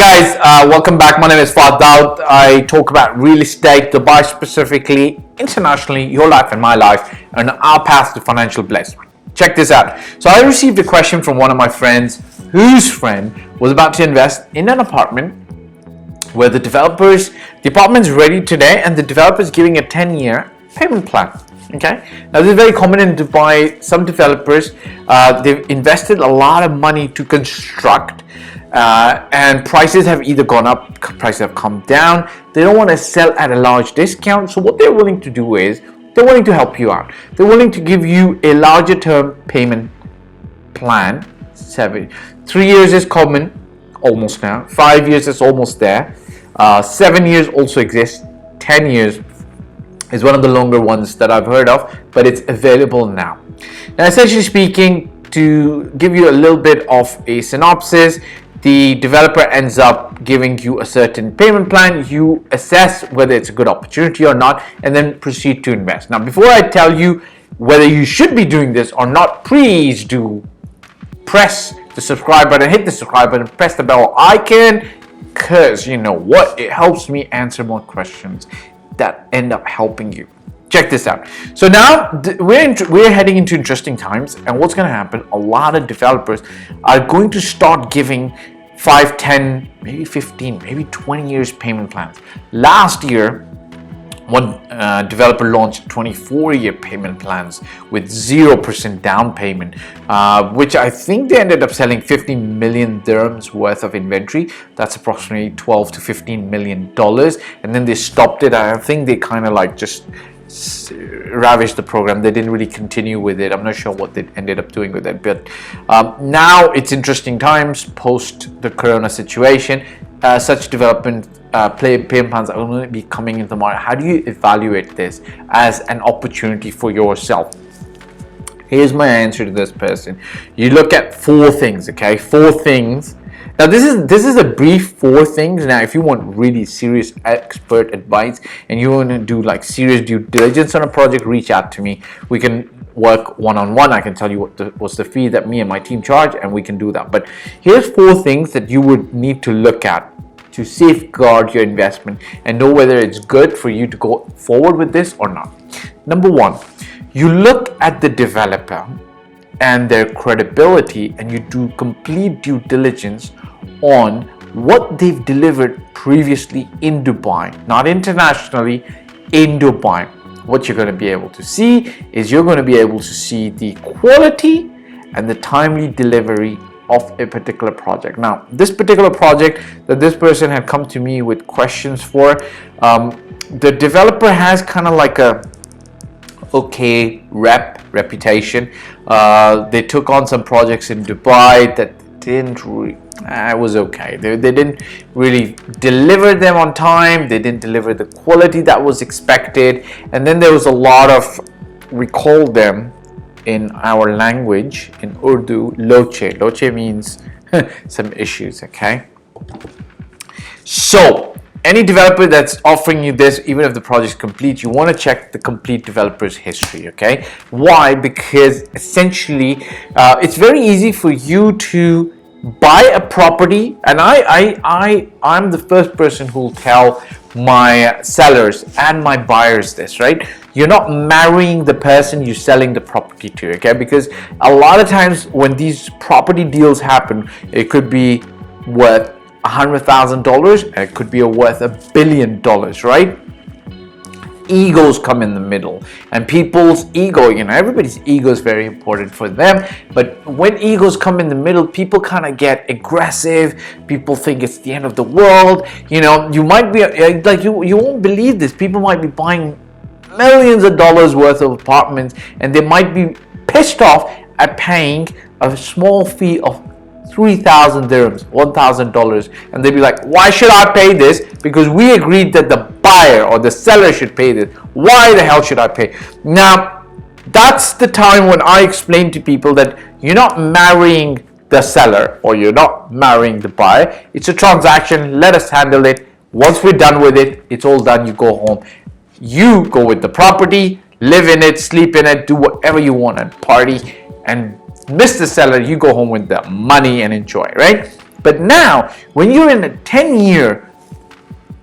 guys, welcome back. My name is Fahd Dawood. I talk about real estate, Dubai specifically, internationally, your life and my life, and our path to financial blessing. Check this out. So I received a question from one of my friends whose friend was about to invest in an apartment where the apartment's ready today and the developer is giving a 10-year payment plan. Okay, now this is very common in Dubai. Some developers, they've invested a lot of money to construct, and prices have either gone up, prices have come down. They don't want to sell at a large discount. So what they're willing to do is they're willing to help you out. They're willing to give you a larger term payment plan. 3 years is common almost now. 5 years is almost there. 7 years also exists. 10 years is one of the longer ones that I've heard of, but it's available now. Now, essentially speaking, to give you a little bit of a synopsis, the developer ends up giving you a certain payment plan. You assess whether it's a good opportunity or not, and then proceed to invest. Now, before I tell you whether you should be doing this or not, please do press the subscribe button, hit the subscribe button, press the bell icon, because you know what? It helps me answer more questions that end up helping you. Check this out. So now we're heading into interesting times, and what's going to happen? A lot of developers are going to start giving 5, 10, maybe 15, maybe 20 years payment plans. Last year, one developer launched 24-year payment plans with 0% down payment, which I think they ended up selling 50 million dirhams worth of inventory. That's approximately 12 to 15 million dollars. And then they stopped it. I think they kind of like just ravished the program. They didn't really continue with it. I'm not sure what they ended up doing with it. But now it's interesting times post the corona situation. Such development payment plans are going to be coming into the market. How do you evaluate this as an opportunity for yourself? Here's my answer to this person. You look at 4 things, okay? 4 things. Now this is a brief 4 things. Now if you want really serious expert advice and you want to do like serious due diligence on a project, reach out to me. We can work one-on-one. I can tell you what's the fee that me and my team charge, and we can do that. But here's 4 things that you would need to look at to safeguard your investment and know whether it's good for you to go forward with this or not. Number 1, you look at the developer and their credibility, and you do complete due diligence on what they've delivered previously in Dubai, not internationally, in Dubai. What you're going to be able to see is you're going to be able to see the quality and the timely delivery of a particular project. Now, this particular project that this person had come to me with questions for, the developer has kind of like a okay reputation. They took on some projects in Dubai that didn't really, it was okay. They didn't really deliver them on time. They didn't deliver the quality that was expected. And then there was a lot of, we call them in our language, in Urdu, loche. Loche means some issues, okay? So, any developer that's offering you this, even if the project is complete, you want to check the complete developer's history, okay? Why? Because essentially, it's very easy for you to buy a property, and I'm the first person who will tell my sellers and my buyers this, right? You're not marrying the person you're selling the property to, okay? Because a lot of times when these property deals happen, it could be worth $100,000 and it could be worth $1 billion, right? Egos come in the middle, and people's ego, you know, everybody's ego is very important for them, but when egos come in the middle, people kind of get aggressive. People think it's the end of the world. You know, you might be like, you won't believe this, people might be buying millions of dollars worth of apartments, and they might be pissed off at paying a small fee of 3,000 dirhams, $1,000, and they'd be like, why should I pay this? Because we agreed that the buyer or the seller should pay this. Why the hell should I pay? Now, that's the time when I explain to people that you're not marrying the seller or you're not marrying the buyer. It's a transaction. Let us handle it. Once we're done with it, it's all done. You go home. You go with the property, live in it, sleep in it, do whatever you want and party, and miss the seller, you go home with the money and enjoy, right? But now, when you're in a 10-year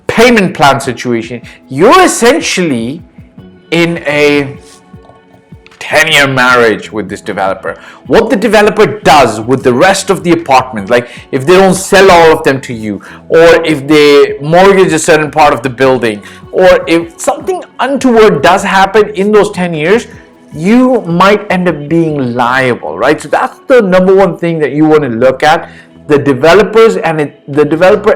payment plan situation, you're essentially in a 10-year marriage with this developer. What the developer does with the rest of the apartments, like if they don't sell all of them to you, or if they mortgage a certain part of the building, or if something untoward does happen in those 10 years, you might end up being liable, right? So that's the number one thing that you want to look at. The developer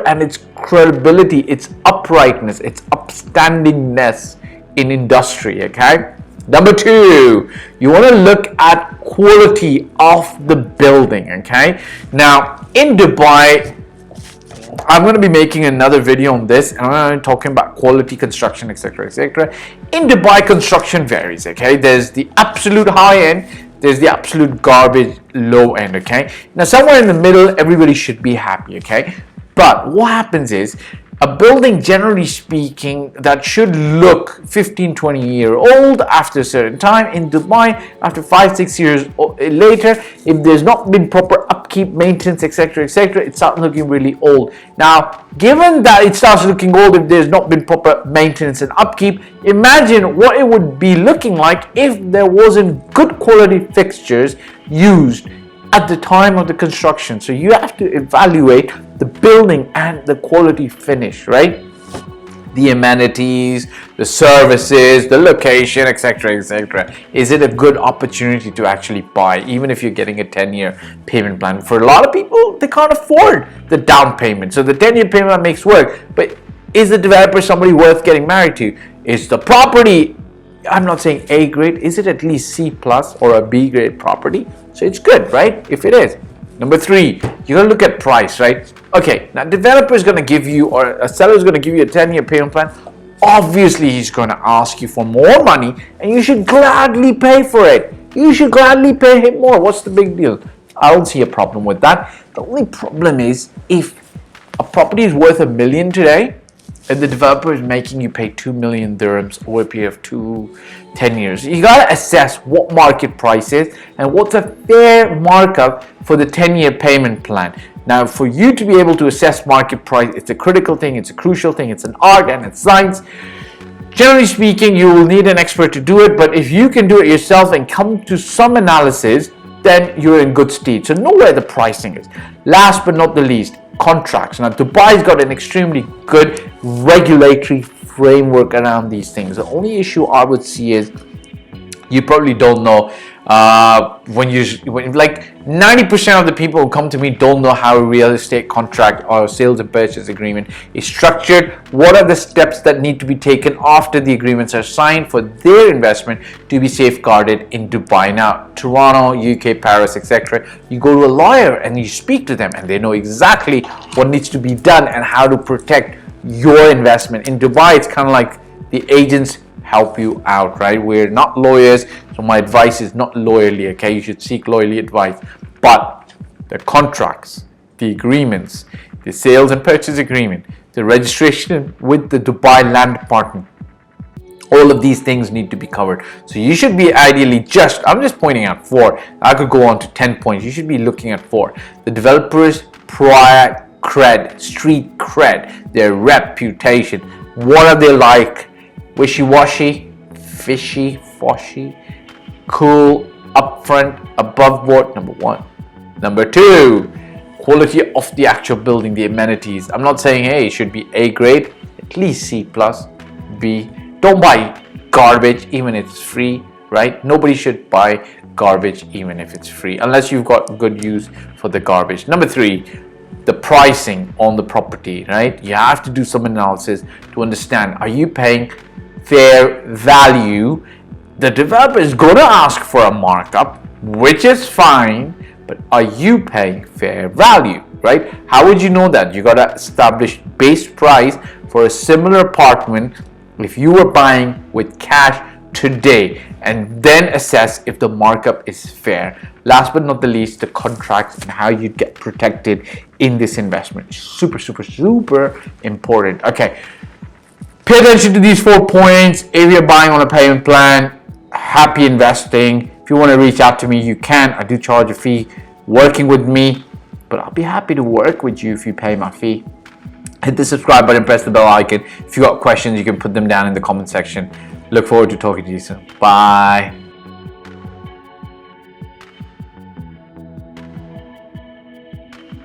and its credibility, its uprightness, its upstandingness in industry, okay? Number two, you want to look at quality of the building, okay? Now, in Dubai, I'm going to be making another video on this, and I'm going to be talking about quality construction, etc., etc. In Dubai, construction varies, okay? There's the absolute high end, there's the absolute garbage low end, okay? Now, somewhere in the middle, everybody should be happy, okay? But what happens is, a building, generally speaking, that should look 15-20 year old after a certain time in Dubai, after 5-6 years later, if there's not been proper upkeep, maintenance, etc., etc., it starts looking really old. Now, given that it starts looking old if there's not been proper maintenance and upkeep, imagine what it would be looking like if there wasn't good quality fixtures used at the time of the construction. So you have to evaluate the building and the quality finish, right? The amenities, the services, the location, etc., etc. Is it a good opportunity to actually buy, even if you're getting a 10-year payment plan? For a lot of people, they can't afford the down payment. So the 10-year payment plan makes work. But is the developer somebody worth getting married to? Is the property, I'm not saying A grade, is it at least C plus or a B grade property? So it's good, right? If it is. Number three, you gotta look at price, right? Okay, now developer is gonna give you, or a seller is gonna give you a 10-year payment plan. Obviously, he's gonna ask you for more money, and you should gladly pay for it. You should gladly pay him more. What's the big deal? I don't see a problem with that. The only problem is if a property is worth $1 million today, and the developer is making you pay 2 million dirhams over a period of 10 years. You got to assess what market price is and what's a fair markup for the 10-year payment plan. Now, for you to be able to assess market price, it's a critical thing, it's a crucial thing, it's an art and it's science. Generally speaking, you will need an expert to do it, but if you can do it yourself and come to some analysis, then you're in good stead. So know where the pricing is. Last but not the least, contracts. Now, Dubai's got an extremely good regulatory framework around these things. The only issue I would see is you probably don't know when like 90% of the people who come to me don't know how a real estate contract or sales and purchase agreement is structured. What are the steps that need to be taken after the agreements are signed for their investment to be safeguarded in Dubai? Now, Toronto, UK, Paris, etc. You go to a lawyer and you speak to them and they know exactly what needs to be done and how to protect your investment. In Dubai, it's kind of like the agents help you out, right? We're not lawyers, so my advice is not lawyerly, okay? You should seek lawyerly advice. But the contracts, the agreements, the sales and purchase agreement, the registration with the Dubai Land Department, all of these things need to be covered. So you should be ideally I'm just pointing out 4. I could go on to 10 points. You should be looking at 4. The developer's prior cred, street cred, their reputation. What are they like? Wishy-washy, fishy, foshy, cool, upfront, above board, number 1. Number 2, quality of the actual building, the amenities. I'm not saying, hey, it should be A grade, at least C plus, B. Don't buy garbage even if it's free, right? Nobody should buy garbage even if it's free, unless you've got good use for the garbage. Number 3, the pricing on the property, right? You have to do some analysis to understand, are you paying fair value? The developer is going to ask for a markup, which is fine, but are you paying fair value, right? How would you know that? You got to establish base price for a similar apartment if you were buying with cash today, and then assess if the markup is fair. Last but not the least, the contracts and how you get protected in this investment. Super, super, super important. Okay. Pay attention to these 4 points. If you're buying on a payment plan, happy investing. If you want to reach out to me, you can. I do charge a fee working with me. but I'll be happy to work with you if you pay my fee. Hit the subscribe button, press the bell icon. If you got questions, you can put them down in the comment section. Look forward to talking to you soon. Bye.